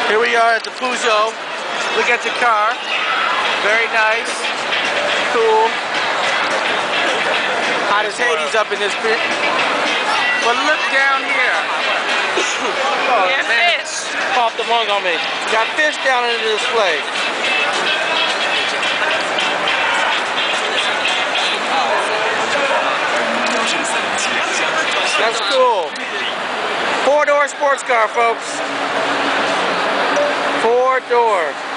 Here we are at the Peugeot. Look at the car. Very nice. Cool. Hot as Hades up in this bit. But look down here. Oh, yeah, man. Fish. Popped the lung on me. Got fish down in the display. That's cool. 4-door sports car, folks. 4-door.